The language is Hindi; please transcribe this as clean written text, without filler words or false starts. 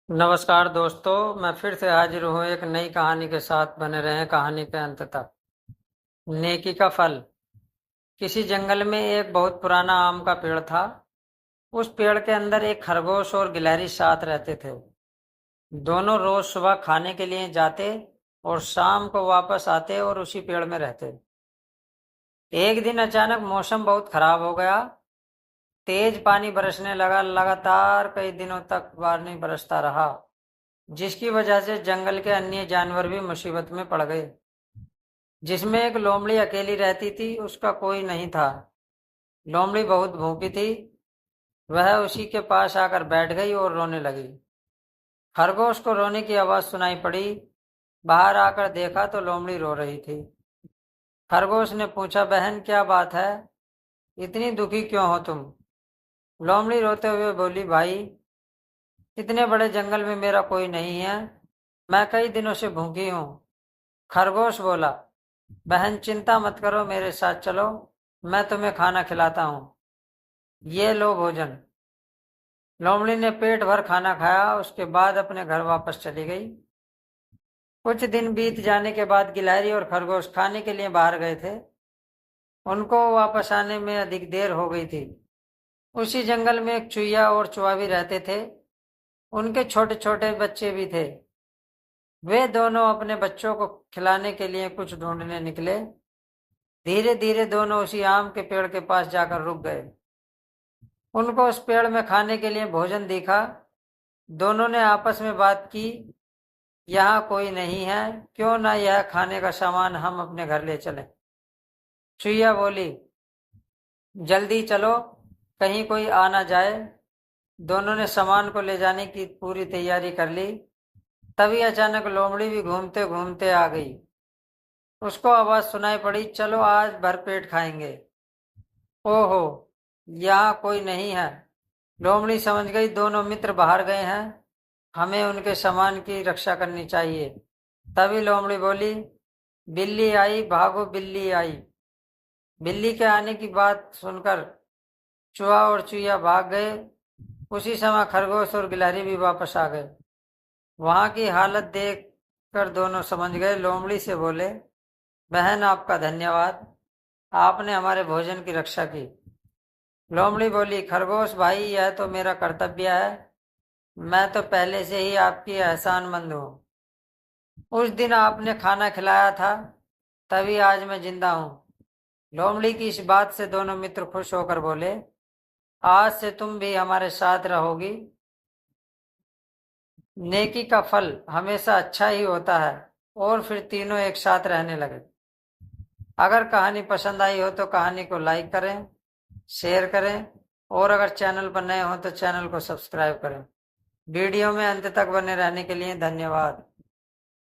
नमस्कार दोस्तों, मैं फिर से हाजिर हूँ एक नई कहानी के साथ। बने रहें कहानी के अंत तक। नेकी का फल। किसी जंगल में एक बहुत पुराना आम का पेड़ था। उस पेड़ के अंदर एक खरगोश और गिलहरी साथ रहते थे। दोनों रोज सुबह खाने के लिए जाते और शाम को वापस आते और उसी पेड़ में रहते। एक दिन अचानक मौसम बहुत खराब हो गया। तेज पानी बरसने लगा। लगातार कई दिनों तक पानी बरसता रहा, जिसकी वजह से जंगल के अन्य जानवर भी मुसीबत में पड़ गए। जिसमें एक लोमड़ी अकेली रहती थी, उसका कोई नहीं था। लोमड़ी बहुत भूखी थी। वह उसी के पास आकर बैठ गई और रोने लगी। खरगोश को रोने की आवाज सुनाई पड़ी। बाहर आकर देखा तो लोमड़ी रो रही थी। खरगोश ने पूछा, बहन क्या बात है, इतनी दुखी क्यों हो तुम? लोमड़ी रोते हुए बोली, भाई, इतने बड़े जंगल में मेरा कोई नहीं है। मैं कई दिनों से भूखी हूँ। खरगोश बोला, बहन चिंता मत करो, मेरे साथ चलो, मैं तुम्हें खाना खिलाता हूँ। ये लो भोजन। लोमड़ी ने पेट भर खाना खाया। उसके बाद अपने घर वापस चली गई। कुछ दिन बीत जाने के बाद गिलहरी और खरगोश खाने के लिए बाहर गए थे। उनको वापस आने में अधिक देर हो गई थी। उसी जंगल में एक चूहिया और चुहा भी रहते थे। उनके छोटे छोटे बच्चे भी थे। वे दोनों अपने बच्चों को खिलाने के लिए कुछ ढूंढने निकले। धीरे धीरे दोनों उसी आम के पेड़ के पास जाकर रुक गए। उनको उस पेड़ में खाने के लिए भोजन दिखा। दोनों ने आपस में बात की, यहाँ कोई नहीं है, क्यों ना यह खाने का सामान हम अपने घर ले चलें। चुईया बोली, जल्दी चलो, कहीं कोई आ ना जाए। दोनों ने सामान को ले जाने की पूरी तैयारी कर ली। तभी अचानक लोमड़ी भी घूमते घूमते आ गई। उसको आवाज सुनाई पड़ी, चलो आज भरपेट खाएंगे। ओहो, यहाँ कोई नहीं है। लोमड़ी समझ गई दोनों मित्र बाहर गए हैं। हमें उनके सामान की रक्षा करनी चाहिए। तभी लोमड़ी बोली, बिल्ली आई भागो, बिल्ली आई। बिल्ली के आने की बात सुनकर चूहा और चूहिया भाग गए। उसी समय खरगोश और गिलहरी भी वापस आ गए। वहां की हालत देख कर दोनों समझ गए। लोमड़ी से बोले, बहन आपका धन्यवाद, आपने हमारे भोजन की रक्षा की। लोमड़ी बोली, खरगोश भाई, यह तो मेरा कर्तव्य है। मैं तो पहले से ही आपकी एहसानमंद हूँ। उस दिन आपने खाना खिलाया था, तभी आज मैं जिंदा हूँ। लोमड़ी की इस बात से दोनों मित्र खुश होकर बोले, आज से तुम भी हमारे साथ रहोगी। नेकी का फल हमेशा अच्छा ही होता है। और फिर तीनों एक साथ रहने लगे। अगर कहानी पसंद आई हो तो कहानी को लाइक करें, शेयर करें, और अगर चैनल पर नए हो तो चैनल को सब्सक्राइब करें। वीडियो में अंत तक बने रहने के लिए धन्यवाद।